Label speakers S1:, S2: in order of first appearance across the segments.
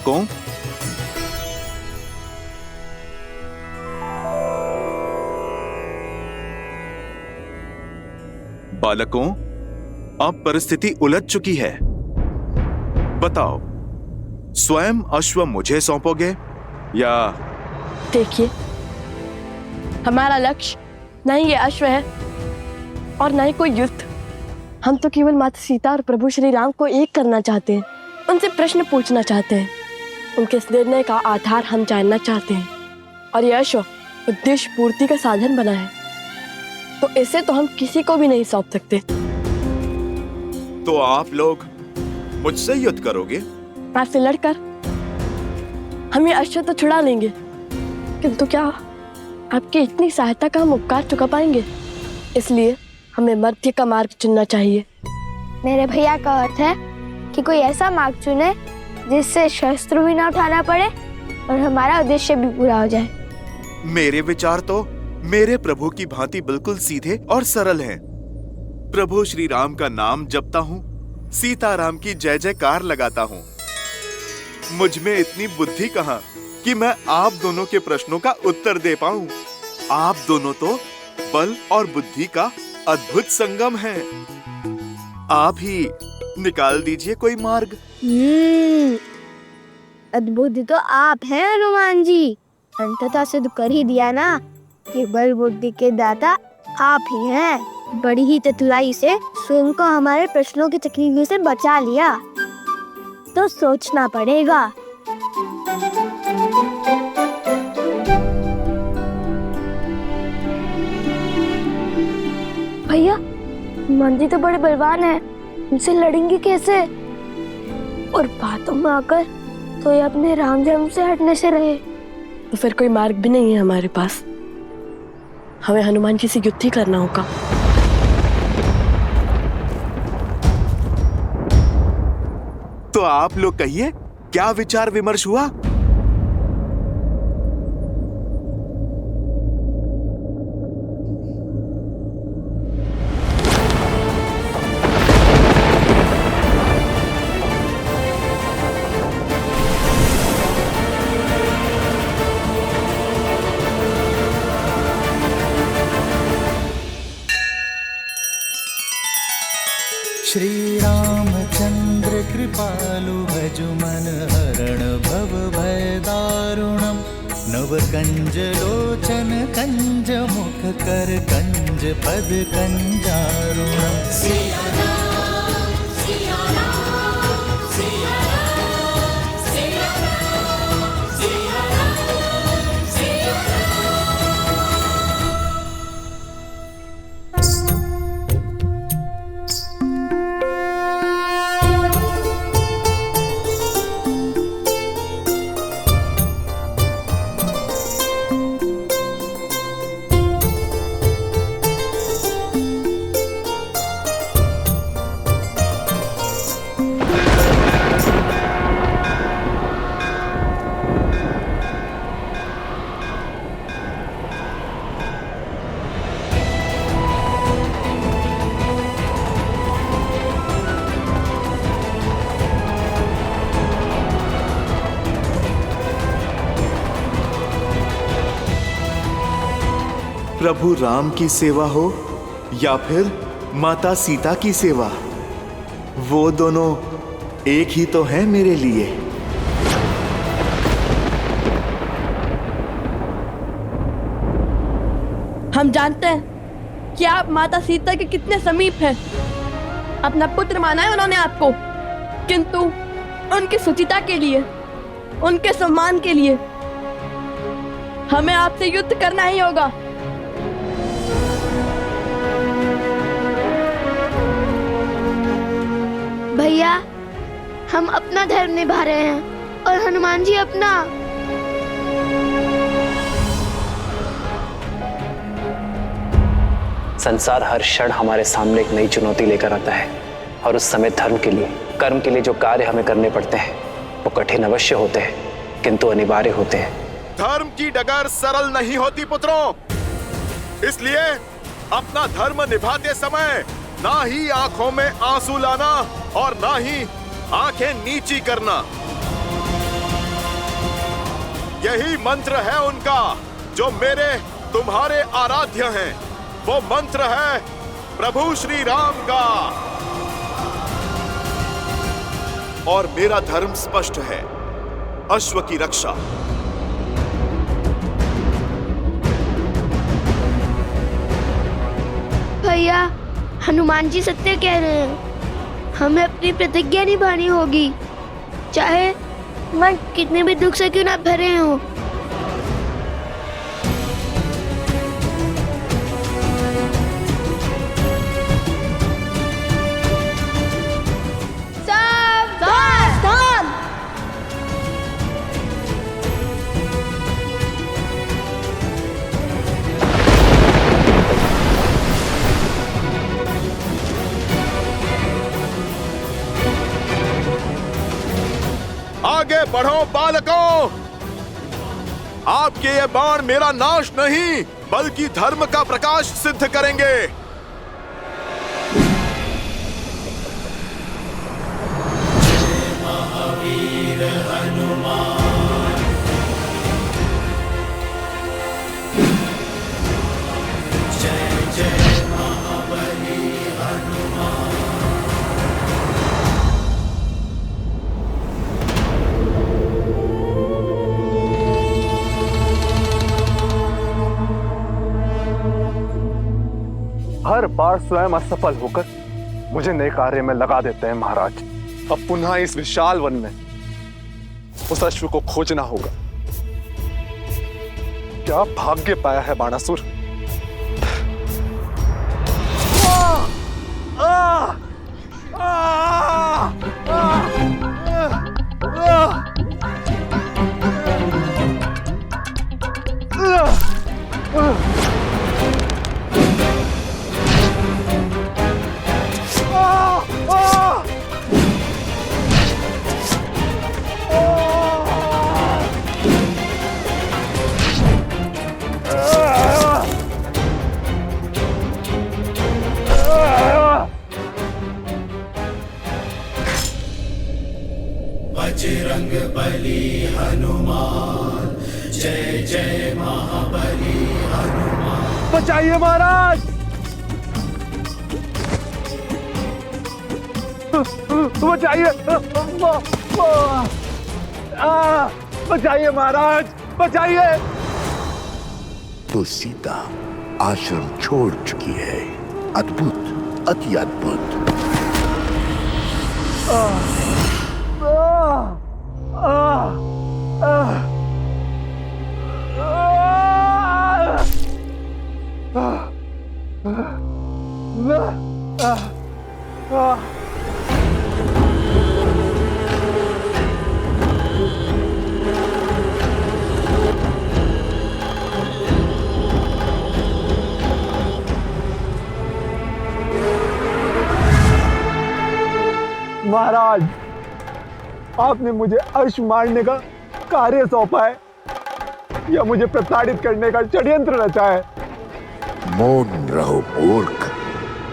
S1: बालकों, बालकों, अब परिस्थिति उलझ चुकी है। बताओ, स्वयं अश्व मुझे सौंपोगे या?
S2: देखिए, हमारा लक्ष्य न ही ये अश्व है और न ही कोई युद्ध। हम तो केवल माता सीता और प्रभु श्री राम को एक करना चाहते हैं, उनसे प्रश्न पूछना चाहते हैं, उनके इस निर्णय का आधार हम जानना चाहते हैं। और यह अश्व उद्देश्य पूर्ति का साधन बना है, तो इसे तो हम किसी को भी नहीं सौंप सकते।
S1: तो आप लोग मुझसे युद्ध करोगे?
S2: आपसे लड़कर हम ये अश्व तो छुड़ा लेंगे, किंतु क्या आपकी इतनी सहायता का हम उपकार चुका पाएंगे? इसलिए हमें मध्य का मार्ग चुनना चाहिए।
S3: मेरे भैया का अर्थ है कि कोई ऐसा मार्ग चुने जिससे शस्त्र भी ना उठाना पड़े और हमारा उद्देश्य भी पूरा हो जाए।
S1: मेरे विचार तो मेरे प्रभु की भांति बिल्कुल सीधे और सरल हैं। प्रभु श्री राम का नाम जपता हूँ, सीताराम की जय जयकार लगाता हूँ। मुझ में इतनी बुद्धि कहाँ कि मैं आप दोनों के प्रश्नों का उत्तर दे पाऊं। आप दोनों तो बल और बुद्धि का अद्भुत संगम है। आप ही निकाल दीजिए कोई मार्ग।
S3: अद्भुत तो आप हैं हनुमान जी। अंततः सिद्ध कर ही दिया ना कि बल बुद्धि के दाता आप ही हैं। बड़ी ही चतुराई से स्वयं को हमारे प्रश्नों की तकलीफ से बचा लिया, तो सोचना पड़ेगा। भैया, हनुमान जी तो बड़े बलवान हैं, उनसे लड़ेंगे कैसे? और बातों में आकर तो ये अपने राम जन्म से हटने से रहे।
S2: तो फिर कोई मार्ग भी नहीं है हमारे पास। हमें हनुमान जी से युद्ध ही करना होगा।
S1: तो आप लोग कहिए, क्या विचार विमर्श हुआ?
S4: श्री रामचंद्र कृपालु भजु मन हरण भव भय दारुणम नव कंज लोचन कंज मुख कर कंज पद कंजारुणम।
S1: प्रभु राम की सेवा हो या फिर माता सीता की सेवा, वो दोनों एक ही तो हैं मेरे लिए।
S2: हम जानते हैं कि आप माता सीता के कितने समीप हैं। अपना पुत्र माना है उन्होंने आपको, किंतु उनकी सुचिता के लिए, उनके सम्मान के लिए हमें आपसे युद्ध करना ही होगा।
S3: भैया, हम अपना धर्म निभा रहे हैं और हनुमान जी अपना।
S5: संसार हर क्षण हमारे सामने एक नई चुनौती लेकर आता है और उस समय धर्म के लिए, कर्म के लिए जो कार्य हमें करने पड़ते हैं वो कठिन अवश्य होते हैं, किंतु अनिवार्य होते हैं।
S1: धर्म की डगर सरल नहीं होती पुत्रों, इसलिए अपना धर्म निभाते समय ना ही आंखों में आंसू लाना और ना ही आंखें नीची करना। यही मंत्र है उनका जो मेरे तुम्हारे आराध्य हैं। वो मंत्र है प्रभु श्री राम का। और मेरा धर्म स्पष्ट है, अश्व की रक्षा।
S3: भैया, हनुमान जी सत्य कह रहे हैं। हमें अपनी प्रतिज्ञा निभानी होगी, चाहे मन कितने भी दुख से क्यों ना भरे हो।
S1: आगे बढ़ो बालकों, आपके ये बाण मेरा नाश नहीं बल्कि धर्म का प्रकाश सिद्ध करेंगे।
S4: महावीर हनुमान, जय जय महाबली हनुमान।
S6: हर बार स्वयं असफल होकर मुझे नए कार्य में लगा देते हैं महाराज। अब पुनः इस विशाल वन में उस अश्व को खोजना होगा। क्या भाग्य पाया है बाणासुर। बजरंग बली हनुमान, जय जय महाबली हनुमान। बचाइए महाराज, बचाइए, बचाइए महाराज, बचाइए।
S7: तो सीता आश्रम छोड़ चुकी है। अद्भुत, अति अद्भुत।
S6: महाराज, आपने मुझे अश्व मारने का कार्य सौंपा है या मुझे प्रताड़ित करने का षड्यंत्र रचा है?
S7: मौन रहो मूर्ख।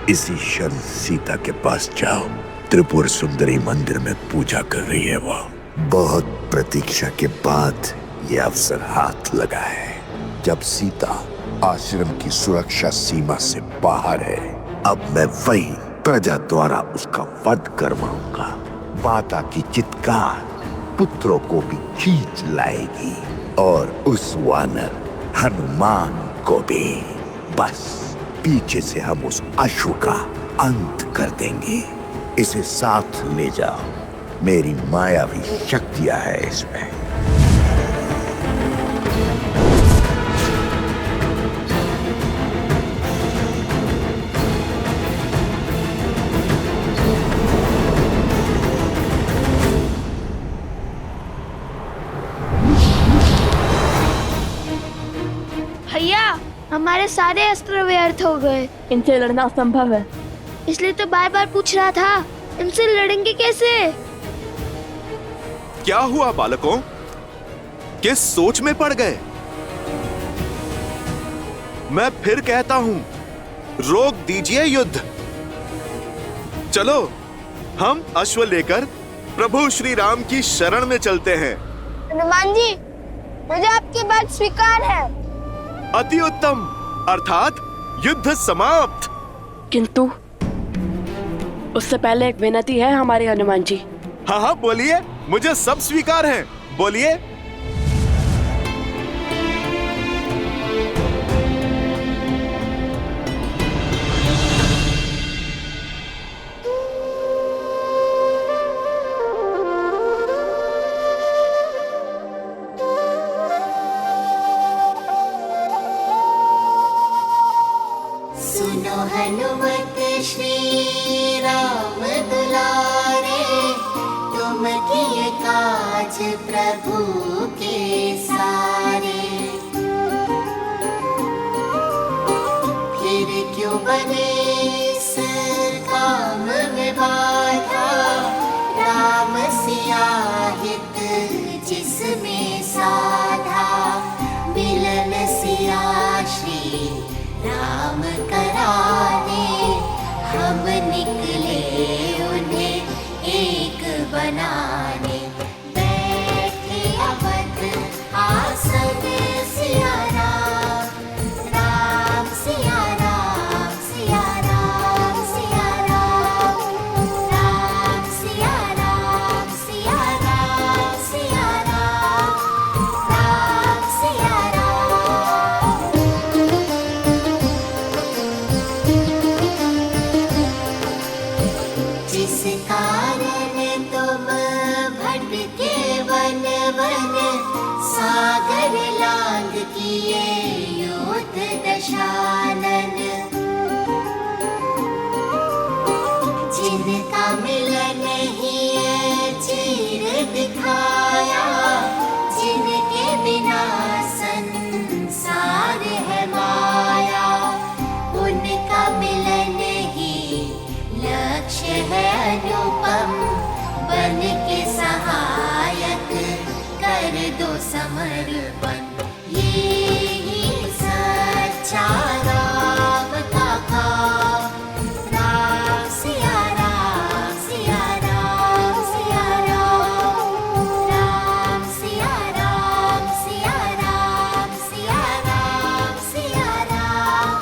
S7: इसी क्षण सीता के पास जाओ। त्रिपुर सुंदरी मंदिर में पूजा कर रही है वो। बहुत प्रतीक्षा के बाद ये अवसर हाथ लगा है। जब सीता आश्रम की सुरक्षा सीमा से बाहर है, अब मैं वही प्रजा द्वारा उसका वध करवाऊंगा। माता की चित्कार पुत्रों को भी खींच लाएगी और उस वानर हनुमान को भी। बस पीछे से हम उस अश्व का अंत कर देंगे। इसे साथ ले जाओ, मेरी मायावी शक्तियां है इसमें।
S3: हमारे सारे अस्त्र व्यर्थ हो गए।
S2: इनसे लड़ना असंभव है।
S3: इसलिए तो बार बार पूछ रहा था, इनसे लड़ेंगे कैसे?
S1: क्या हुआ बालकों, किस सोच में पड़ गए? मैं फिर कहता हूं, रोक दीजिए युद्ध। चलो हम अश्व लेकर प्रभु श्री राम की शरण में चलते हैं।
S3: हनुमान जी, मुझे आपकी बात स्वीकार है।
S1: अति उत्तम, अर्थात युद्ध समाप्त।
S2: किंतु उससे पहले एक विनती है हमारे हनुमान जी।
S1: हाँ हाँ बोलिए, मुझे सब स्वीकार है, बोलिए।
S8: सुनो हनुमत श्री राम दुलारे, तुम किए काज प्रभु के सारे। फिर क्यों बने इस काम में बाधा, राम सिया हित जिसमें साधा। मिलन सिया श्री राम कराने, हम निकले उन्हें एक बनाने। बैठे अवध आसन सिया राम, राम सिया राम, सिया राम, सिया राम, राम सिया राम, सिया राम, सिया राम, राम सिया राम। जिस कारण तुम भटके वन वन, सागर लांग किए योद्ध दशानन। जिनका मिलन ही चीर दिखाया, जिनके बिना संसार है माया। उनका मिलन ही लक्ष्य है अनुपम, बन के सहायक कर दो समर्पण। ये ही सच्चा राम का काम। राम सिया राम, सिया राम, सिया राम, राम सिया राम, सिया राम, सिया राम, सिया राम,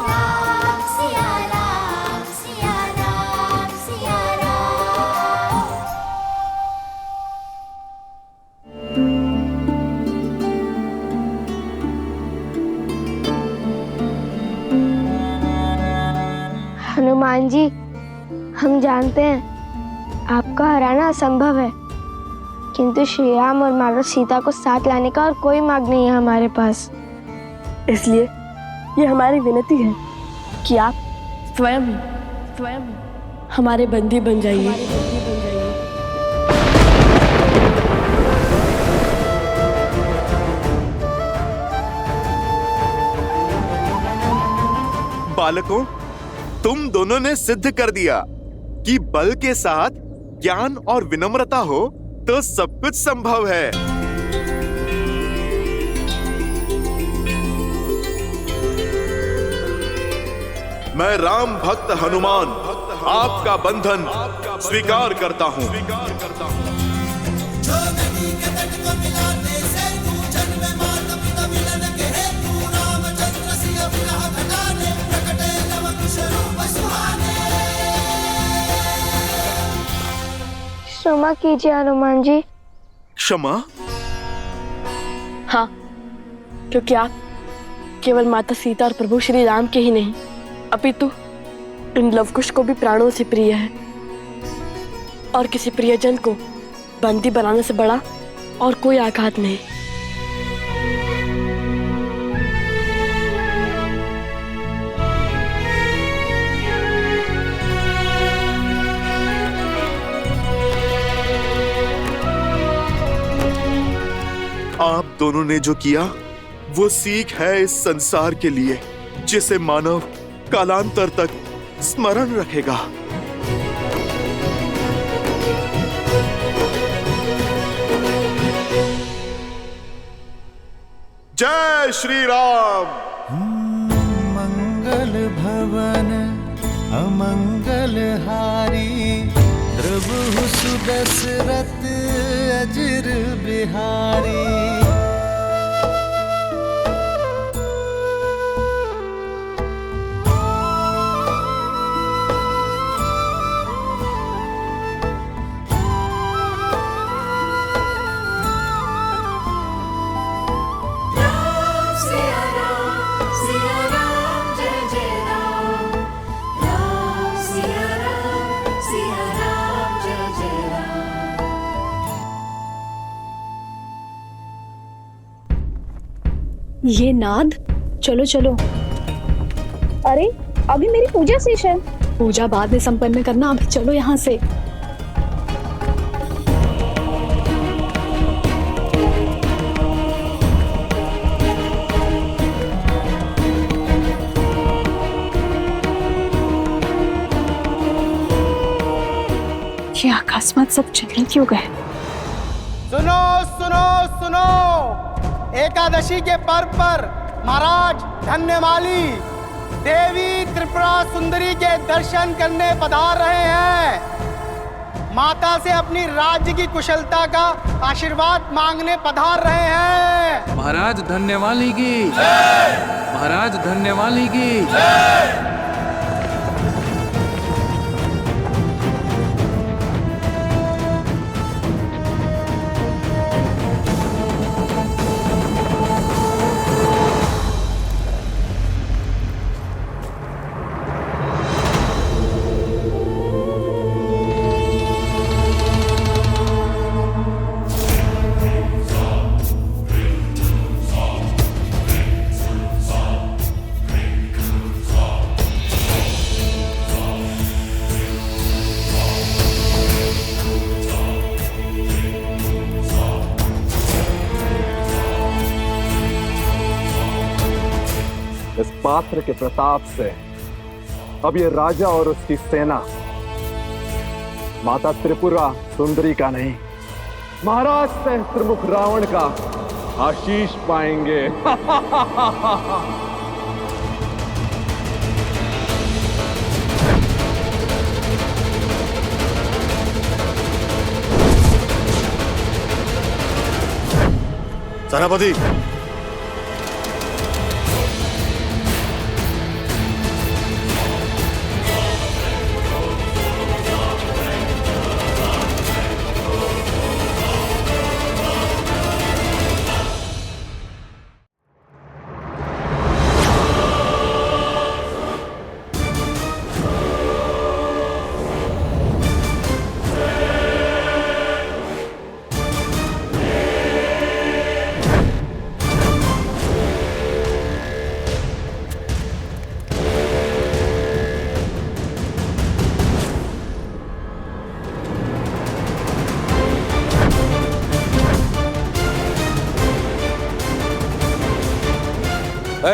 S8: राम सिया राम, सिया राम, सिया राम।
S3: हनुमान जी, हम जानते हैं आपका हराना असंभव है, किंतु श्री राम और माता सीता को साथ लाने का और कोई मार्ग नहीं है हमारे पास।
S2: इसलिए ये हमारी विनती है कि आप स्वयं हमारे बंदी बन जाइए।
S1: बालकों, तुम दोनों ने सिद्ध कर दिया कि बल के साथ ज्ञान और विनम्रता हो तो सब कुछ संभव है। मैं राम भक्त हनुमान आपका बंधन स्वीकार करता हूँ।
S4: जो नदी के तट को मिलाते सेतु, जन्म माता पिता मिलन के हेतु। रामचंद्र सिया विरह घटाने, प्रकटे लव कुश रूप सुहाने।
S3: क्षमा कीजिए हनुमान जी।
S1: क्षमा?
S2: हाँ, क्योंकि आप केवल माता सीता और प्रभु श्री राम के ही नहीं, अपितु इन लवकुश को भी प्राणों से प्रिय है। और किसी प्रियजन को बंदी बनाने से बड़ा और कोई आघात नहीं।
S1: आप दोनों ने जो किया वो सीख है इस संसार के लिए, जिसे मानव कालांतर तक स्मरण रखेगा। जय श्री राम।
S9: मंगल भवन अमंगल हारी, प्रभु सुदशरथ अजर बिहारी।
S10: ये नाद, चलो चलो।
S3: अरे अभी मेरी पूजा शेष है।
S10: पूजा बाद में संपन्न करना, अभी चलो यहाँ से। ये अकस्मात सब चले क्यों गए?
S11: सुनो सुनो सुनो, एकादशी के पर्व पर महाराज धन्यमाली देवी त्रिपुरा सुंदरी के दर्शन करने पधार रहे हैं। माता से अपनी राज्य की कुशलता का आशीर्वाद मांगने पधार रहे हैं।
S12: महाराज धन्यवाली की जय, महाराज धन्यवाली की जय।
S6: इस पात्र के प्रताप से अब ये राजा और उसकी सेना माता त्रिपुरा सुंदरी का नहीं, महाराज सहस्त्रमुख रावण का आशीष पाएंगे।
S13: सेनापति,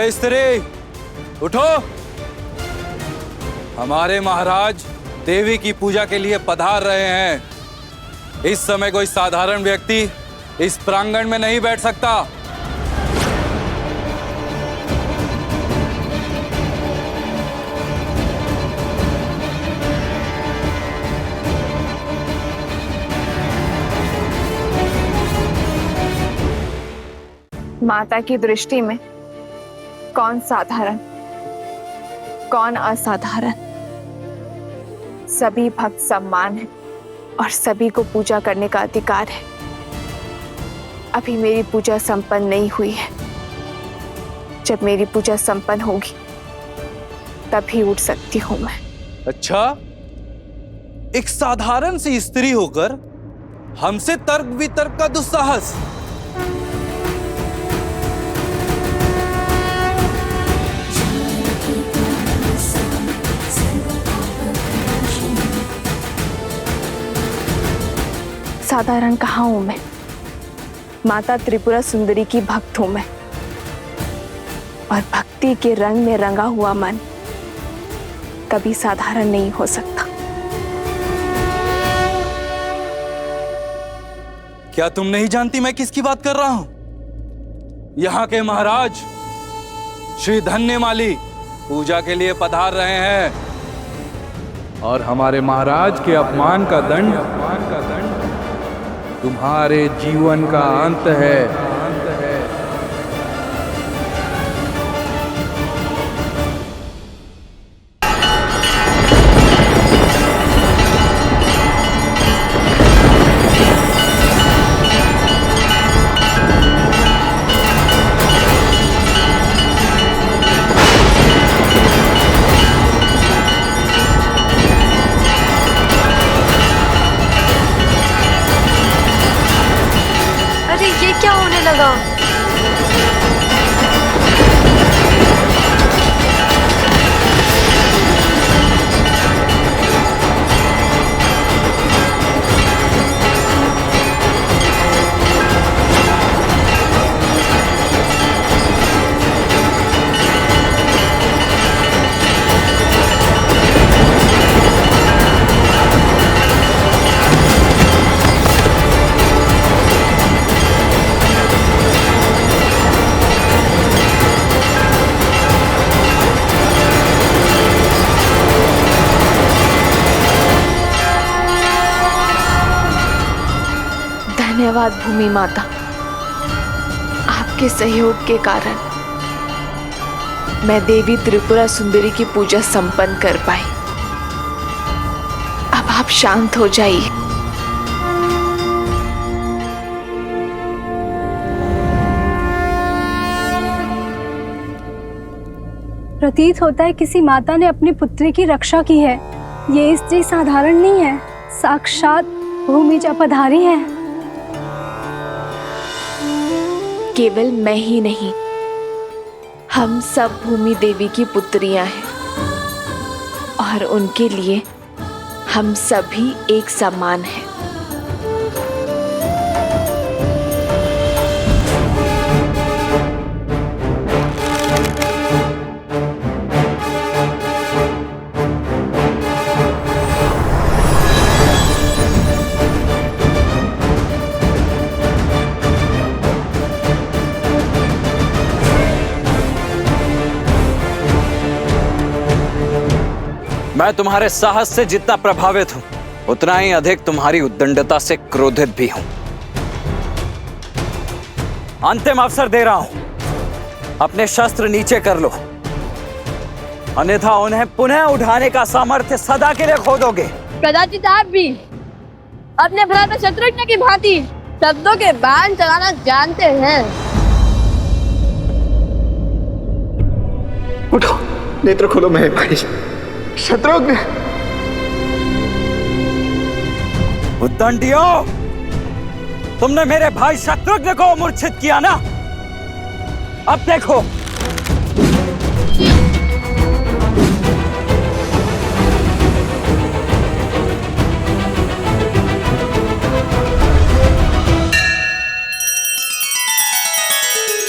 S12: स्त्री उठो, हमारे महाराज देवी की पूजा के लिए पधार रहे हैं। इस समय कोई साधारण व्यक्ति इस प्रांगण में नहीं बैठ सकता।
S14: माता की दृष्टि में कौन साधारण, कौन असाधारण, सभी भक्त सम्मान है और सभी को पूजा करने का अधिकार है। अभी मेरी पूजा संपन्न नहीं हुई है। जब मेरी पूजा संपन्न होगी तभी उठ सकती हूं मैं।
S12: अच्छा, एक साधारण सी स्त्री होकर हमसे तर्क वितर्क का दुस्साहस।
S14: साधारण कहाँ हूं मैं? माता त्रिपुरा सुंदरी की भक्त हूं मैं, और भक्ति के रंग में रंगा हुआ मन कभी साधारण नहीं हो सकता।
S12: क्या तुम नहीं जानती मैं किसकी बात कर रहा हूं? यहाँ के महाराज श्री धन्यमाली पूजा के लिए पधार रहे हैं, और हमारे महाराज के अपमान का दंड तुम्हारे जीवन का अंत है।
S2: अरे ये क्या होने लगा?
S14: धन्यवाद भूमि माता। आपके सहयोग के कारण मैं देवी त्रिपुरा सुंदरी की पूजा संपन्न कर पाई। अब आप शांत हो जाइए।
S10: प्रतीत होता है किसी माता ने अपनी पुत्री की रक्षा की है। ये स्त्री साधारण नहीं है, साक्षात भूमिजा पधारी है।
S14: केवल मैं ही नहीं, हम सब भूमि देवी की पुत्रियां हैं और उनके लिए हम सभी एक समान हैं।
S12: मैं तुम्हारे साहस से जितना प्रभावित हूं, उतना ही अधिक तुम्हारी उद्दंडता से क्रोधित भी हूं। अंतिम अवसर दे रहा हूं, अपने शस्त्र नीचे कर लो, अन्यथा उन्हें पुनः उठाने का सामर्थ्य सदा के लिए खो दोगे।
S2: कदाचित आप भी अपने भ्राता शत्रुघ्न की भांति शब्दों के बाण चलाना जानते हैं।
S13: उठो, नेत्र खोलो मेरे भाई शत्रुघ्न।
S12: उद्दंडियों, तुमने मेरे भाई शत्रुघ्न को मूर्छित किया ना? अब देखो।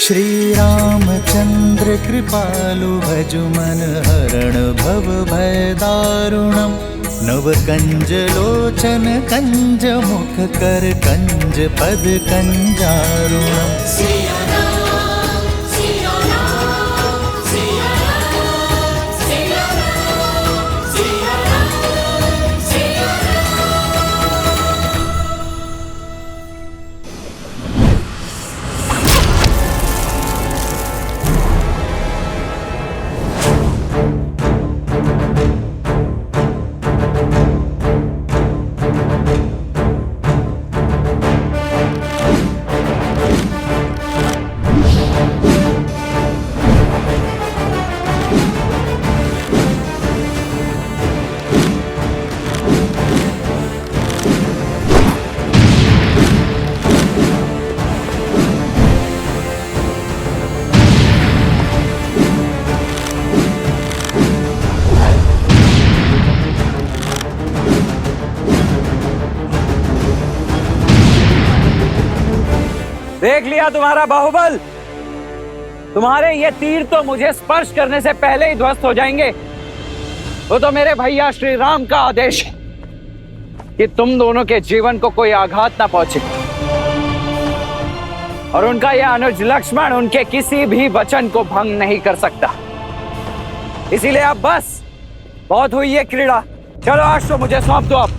S9: श्री रामचंद्र कृपालु भजु मन हरण भव भय दारुणम। नव कंज लोचन कंज मुख कर कंज पद कंजारुणम।
S12: देख लिया तुम्हारा बाहुबल। तुम्हारे ये तीर तो मुझे स्पर्श करने से पहले ही ध्वस्त हो जाएंगे। वो तो मेरे भैया श्री राम का आदेश है कि तुम दोनों के जीवन को कोई आघात ना पहुंचे, और उनका यह अनुज लक्ष्मण उनके किसी भी वचन को भंग नहीं कर सकता। इसीलिए अब बस बहुत हुई ये क्रीड़ा। चलो आज तो मुझे सौंप दो। अब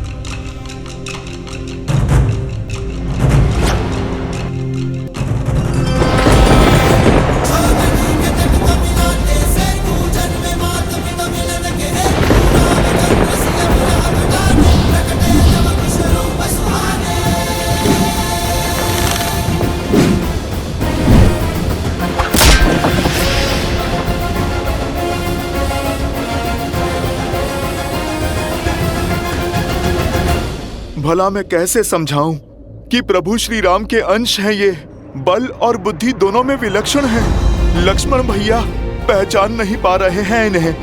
S1: भला मैं कैसे समझाऊं कि प्रभु श्री राम के अंश हैं ये, बल और बुद्धि दोनों में विलक्षण हैं। लक्ष्मण भैया पहचान नहीं पा रहे हैं इन्हें।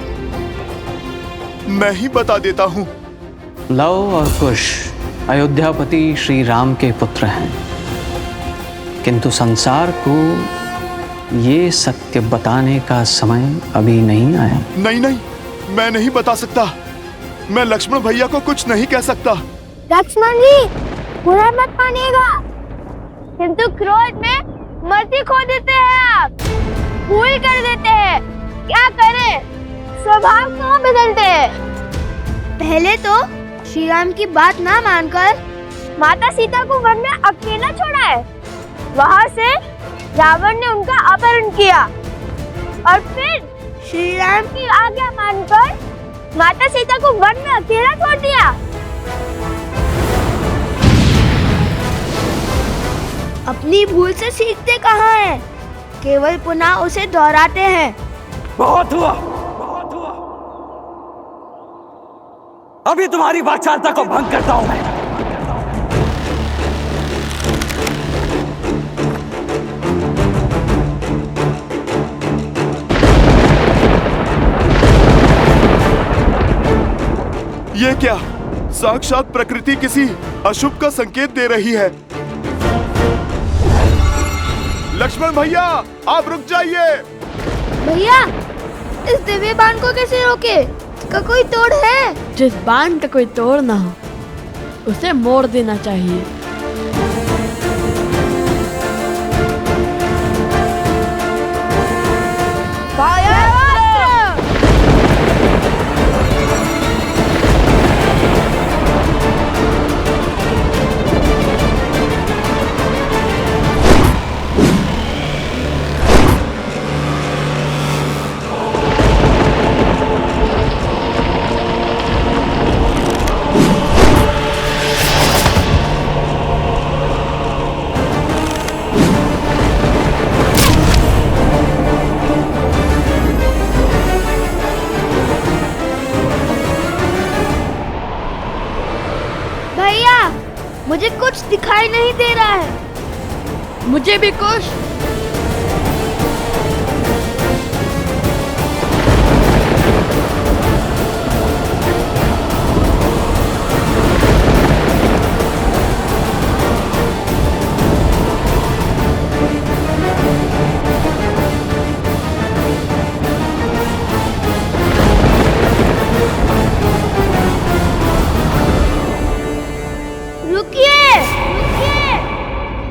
S1: मैं ही बता देता हूँ।
S5: लव और कुश अयोध्यापति श्री राम के पुत्र हैं, किंतु संसार को ये सत्य बताने का समय अभी नहीं आया।
S1: नहीं नहीं, मैं नहीं बता सकता। मैं लक्ष्मण भैया को कुछ नहीं कह सकता।
S3: लक्ष्मण जी, बुरा मत मानिएगा, किंतु क्रोध में मर्जी खो देते हैं आप, भूल कर देते हैं। क्या करें, स्वभाव क्यों बदलते हैं? पहले तो श्री राम की बात ना मानकर माता सीता को वन में अकेला छोड़ा है। वहाँ से रावण ने उनका अपहरण किया और फिर श्री राम की आज्ञा मानकर माता सीता को वन में अकेला छोड़ दिया। अपनी भूल से सीखते कहाँ हैं? केवल पुनः उसे दोहराते हैं।
S5: बहुत हुआ, बहुत हुआ। अभी तुम्हारी वाचालता को भंग करता हूं मैं।
S1: ये क्या? साक्षात प्रकृति किसी अशुभ का संकेत दे रही है। लक्ष्मण भैया, आप रुक जाइए।
S3: भैया, इस दिव्य बाण को कैसे रोके? इसका कोई तोड़ है?
S2: जिस बाण का कोई तोड़ ना हो उसे मोड़ देना चाहिए।
S3: मुझे कुछ दिखाई नहीं दे रहा है।
S2: मुझे भी कुछ।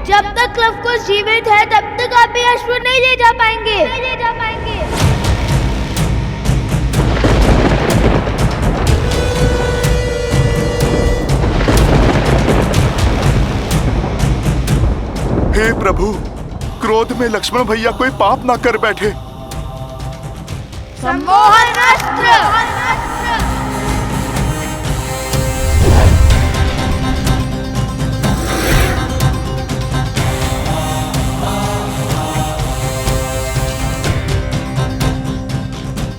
S3: जब तक लव को जीवित है तब तक आप ये अश्व नहीं ले जा पाएंगे।
S1: हे प्रभु, क्रोध में लक्ष्मण भैया कोई पाप ना कर बैठे।
S3: सम्मोहन अस्त्र।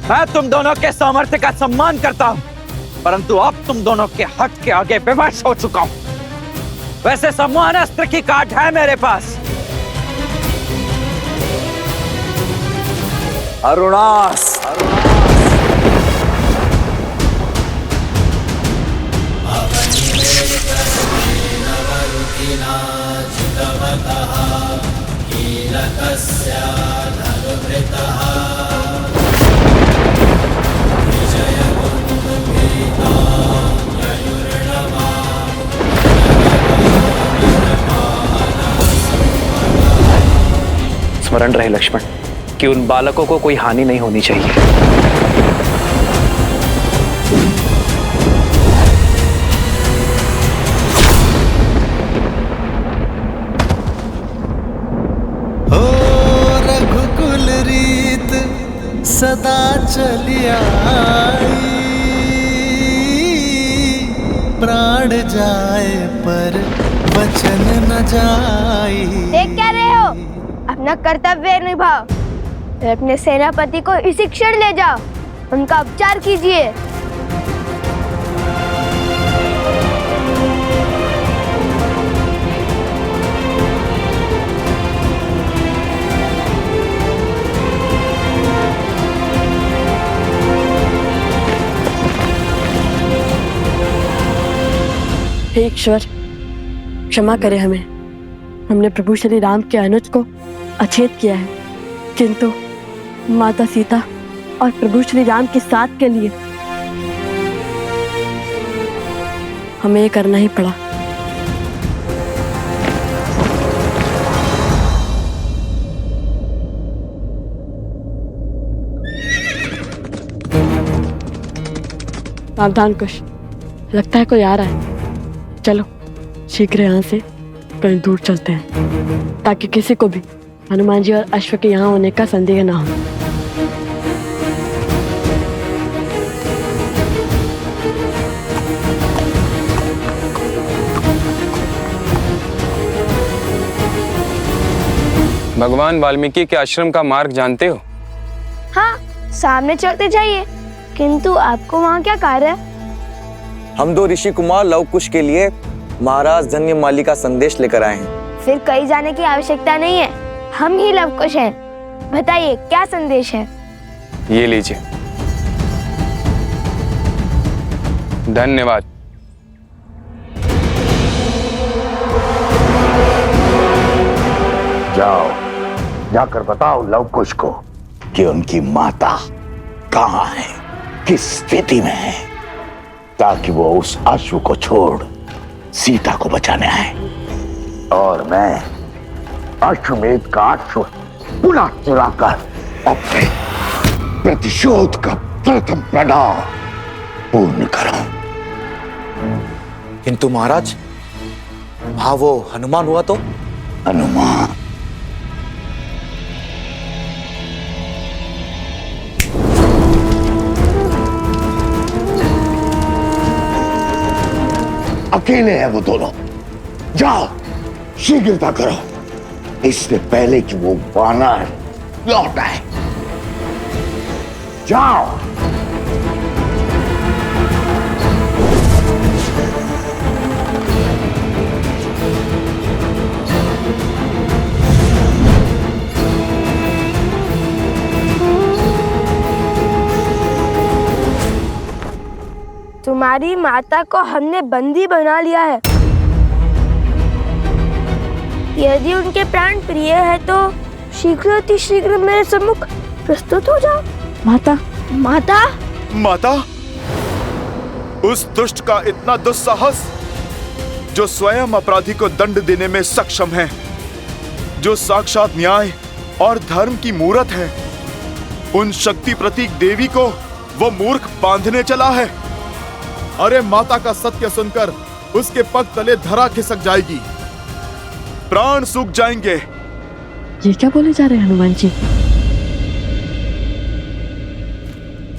S5: मैं तुम दोनों के सामर्थ्य का सम्मान करता हूं, परंतु अब तुम दोनों के हक के आगे विवश हो चुका हूं। वैसे सम्मोहन अस्त्र की काट है मेरे पास। अरुणास,
S15: स्मरण रहे लक्ष्मण कि उन बालकों को कोई हानि नहीं होनी चाहिए।
S9: हो रघुकुल रीत सदा चलिया, प्राण जाए पर वचन न जाई।
S3: देख क्या रहे हो? अपना कर्तव्य निभाओ। अपने सेनापति को इसी क्षण ले जाओ, उनका उपचार कीजिए।
S2: हे ईश्वर, क्षमा करें हमें। हमने प्रभु श्री राम के अनुज को अछेत किया है, किंतु माता सीता और प्रभु श्री राम के साथ के लिए हमें ये करना ही पड़ा। सावधान कुश, लगता है कोई आ रहा है। चलो शीघ्र यहाँ से कहीं दूर चलते हैं ताकि किसी को भी हनुमान जी और अश्व के यहाँ होने का संदेह ना हो।
S16: भगवान वाल्मीकि के आश्रम का मार्ग जानते हो?
S3: हाँ, सामने चलते जाइए। किंतु आपको वहाँ क्या कार्य है?
S17: हम दो ऋषि कुमार लव कुश के लिए महाराज धन्यमाली का संदेश लेकर आए हैं।
S3: फिर कहीं जाने की आवश्यकता नहीं है, हम ही लव कुश हैं। बताइए क्या संदेश है?
S16: ये लीजिए। धन्यवाद।
S7: जाओ, जाकर बताओ लवकुश को कि उनकी माता कहाँ है, किस स्थिति में है, ताकि वो उस अश्व को छोड़ सीता को बचाने आए। और मैं अश्वमेध का अश्व पुनः चुराकर अपने प्रतिशोध का प्रथम पड़ाव पूर्ण करूं।
S17: किंतु महाराज, हाँ वो हनुमान हुआ तो?
S7: हनुमान? अकेले हैं वो दोनों। जाओ, शीघ्रता करो, इससे पहले कि वो वानर लौट आए। जाओ।
S3: तुम्हारी माता को हमने बंदी बना लिया है। यदि उनके प्राण प्रिय है तो शीघ्र मेरे सम्मुख प्रस्तुत हो जाओ।
S2: माता,
S3: माता,
S1: माता, उस दुष्ट का इतना दुस्साहस, जो स्वयं अपराधी को दंड देने में सक्षम है, जो साक्षात न्याय और धर्म की मूरत है, उन शक्ति प्रतीक देवी को वो मूर्ख बांधने चला है। अरे माता का सत्य सुनकर उसके पग तले धरा खिसक जाएगी, प्राण सूख जाएंगे।
S2: ये क्या बोले जा रहे हैं हनुमान जी?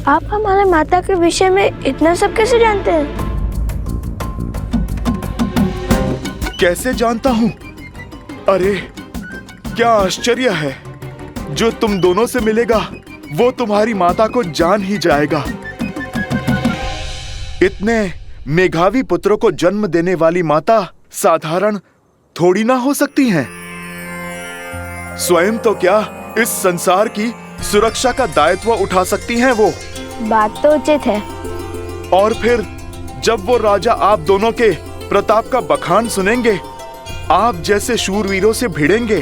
S3: आप हमारे माता के विषय में इतना सब कैसे जानते हैं?
S1: कैसे जानता हूं? अरे क्या आश्चर्य है, जो तुम दोनों से मिलेगा वो तुम्हारी माता को जान ही जाएगा। इतने मेघावी पुत्रों को जन्म देने वाली माता साधारण थोड़ी ना हो सकती हैं। स्वयं तो क्या इस संसार की सुरक्षा का दायित्व उठा सकती हैं वो।
S3: बात तो उचित है।
S1: और फिर जब वो राजा आप दोनों के प्रताप का बखान सुनेंगे, आप जैसे शूरवीरों से भिड़ेंगे,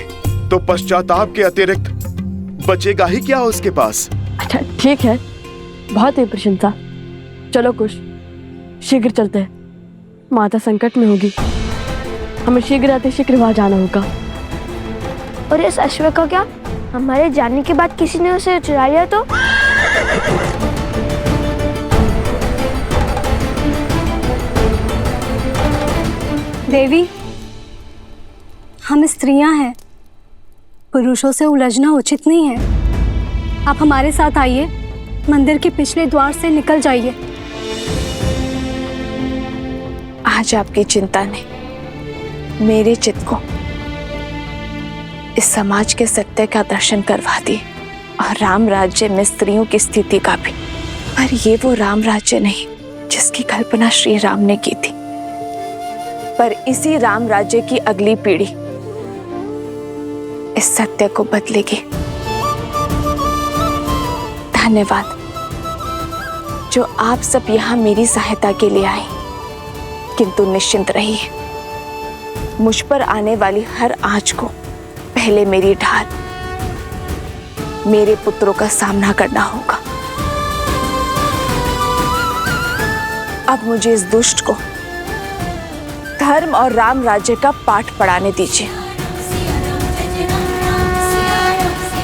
S1: तो पश्चाताप के अतिरिक्त बचेगा ही क्या उसके पास।
S2: अच्छा ठीक है, बहुत ही प्रशंसा। चलो कुश, शीघ्र चलते हैं। माता संकट में होगी, हमें शीघ्र वहां जाना होगा।
S3: और इस अश्व का क्या? हमारे जाने के बाद किसी ने उसे चुरा लिया तो?
S10: देवी, हम स्त्रियां हैं, पुरुषों से उलझना उचित नहीं है। आप हमारे साथ आइए, मंदिर के पिछले द्वार से निकल जाइए।
S14: आज आपकी चिंता ने मेरे चित्त को इस समाज के सत्य का दर्शन करवा दिए और राम राज्य में स्त्रियों की स्थिति का भी। पर ये वो राम राज्य नहीं जिसकी कल्पना श्री राम ने की थी, पर इसी राम राज्य की अगली पीढ़ी इस सत्य को बदलेगी। धन्यवाद जो आप सब यहाँ मेरी सहायता के लिए आए, किंतु निश्चिंत रहिए, मुझ पर आने वाली हर आंच को पहले मेरी ढाल, मेरे पुत्रों का सामना करना होगा। अब मुझे इस दुष्ट को धर्म और राम राज्य का पाठ पढ़ाने दीजिए।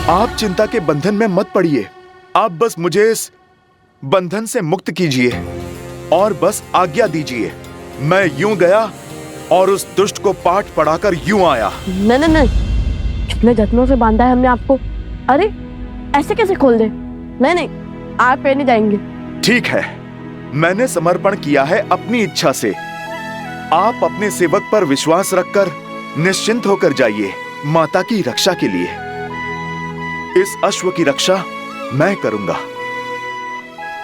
S1: आप चिंता के बंधन में मत पड़िए, आप बस मुझे इस बंधन से मुक्त कीजिए और बस आज्ञा दीजिए। मैं यूं गया और उस दुष्ट को पाठ पढ़ाकर यूं आया।
S2: नहीं नहीं नहीं, कितने जत्नों से बांधा है हमने आपको। अरे ऐसे कैसे खोल दे? नहीं नहीं, आप पे नहीं जाएंगे।
S1: ठीक है, मैंने समर्पण किया है अपनी इच्छा से। आप अपने सेवक पर विश्वास रखकर निश्चिंत होकर जाइए माता की रक्षा के लिए। इस अश्व की रक्षा मैं करूंगा।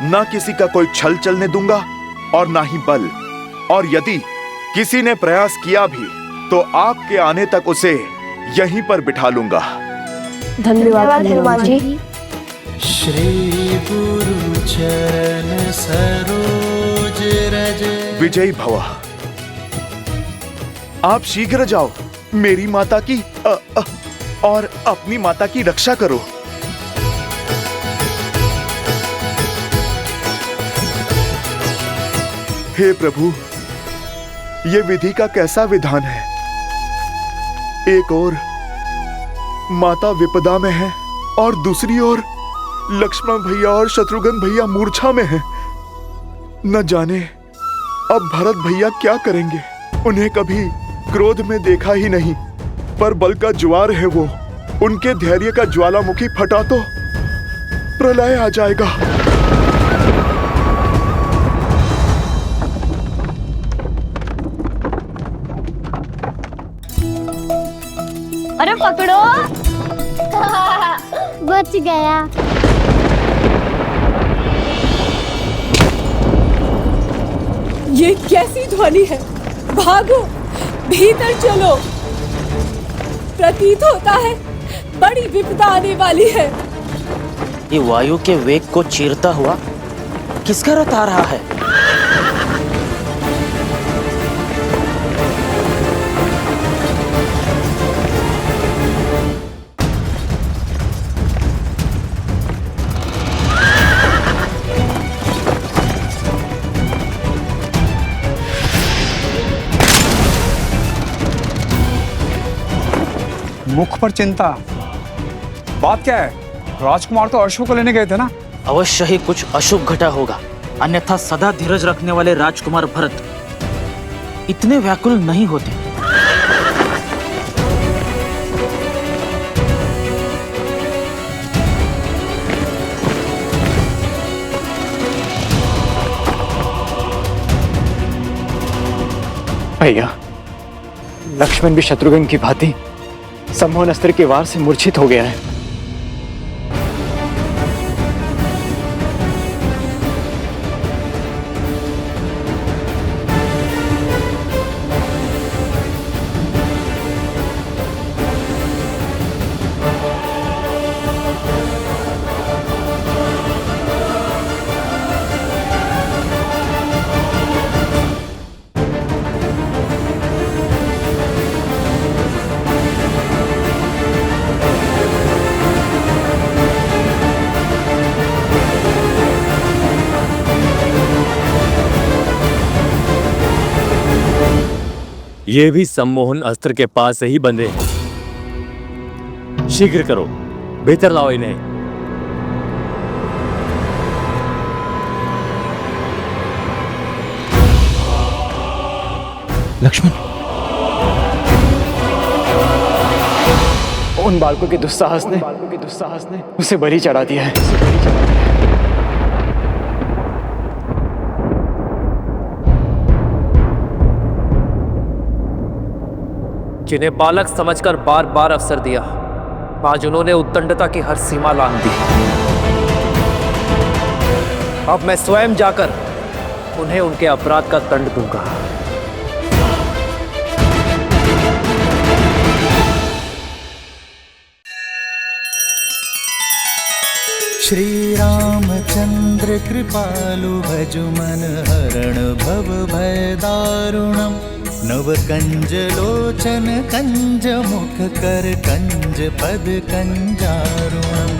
S1: ना किसी का कोई छल चलने दूंगा और ना ही बल। और यदि किसी ने प्रयास किया भी तो आपके आने तक उसे यहीं पर बिठा लूंगा।
S2: धन्यवाद हनुमान जी।
S9: श्री गुरु चरण सरोज रज।
S1: विजयी भव। आप शीघ्र जाओ, मेरी माता की और अपनी माता की रक्षा करो। हे प्रभु, ये विधि का कैसा विधान है। एक ओर माता विपदा में है और दूसरी ओर लक्ष्मण भैया और शत्रुघ्न भैया मूर्छा में हैं। न जाने अब भरत भैया क्या करेंगे। उन्हें कभी क्रोध में देखा ही नहीं, पर बल का ज्वार है वो। उनके धैर्य का ज्वालामुखी फटा तो प्रलय आ जाएगा।
S3: अरे पकड़ो। बच गया।
S18: ये कैसी ध्वनि है? भागो, भीतर चलो। प्रतीत होता है बड़ी विपदा आने वाली है।
S19: ये वायु के वेग को चीरता हुआ किसका रथ आ रहा है?
S20: मुख पर चिंता, बात क्या है? राजकुमार तो अश्व को लेने गए थे ना?
S19: अवश्य ही कुछ अशुभ घटा होगा, अन्यथा सदा धीरज रखने वाले राजकुमार भरत इतने व्याकुल नहीं होते।
S15: भैया, लक्ष्मण भी शत्रुघ्न की भांति सम्मोहन अस्त्र के वार से मूर्छित हो गया है।
S21: ये भी सम्मोहन अस्त्र के पास से ही बंधे हैं। शीघ्र करो, भीतर लाओ इन्हें।
S15: लक्ष्मण, उन बालकों के दुस्साहस ने उसे बलि चढ़ा दिया है। जिन्हें बालक समझकर बार बार अवसर दिया, आज उन्होंने उद्दंडता की हर सीमा लांघ दी। अब मैं स्वयं जाकर उन्हें उनके अपराध का दंड दूंगा।
S9: श्री रामचंद्र कृपालु भजु मन हरण भव भय दारुणम। नव कंज लोचन कंज मुख कर कंज पद कंजारुणम।